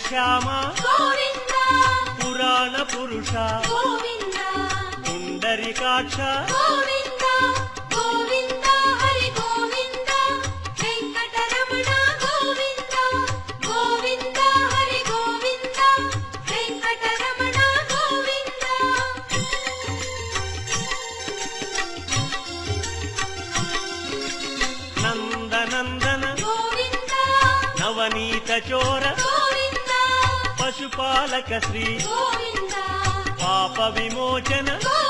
శ్యామ గోవింద పురాణ పురుష గోవింద పుండరీకాక్ష గోవింద గోవింద హరి గోవింద వెంకటరమణ గోవింద గోవింద హరి గోవింద వెంకటరమణ గోవింద నందనందన గోవింద నవనీత చోర గోవింద పశుపాలక శ్రీ గోవింద పాప విమోచన గోవింద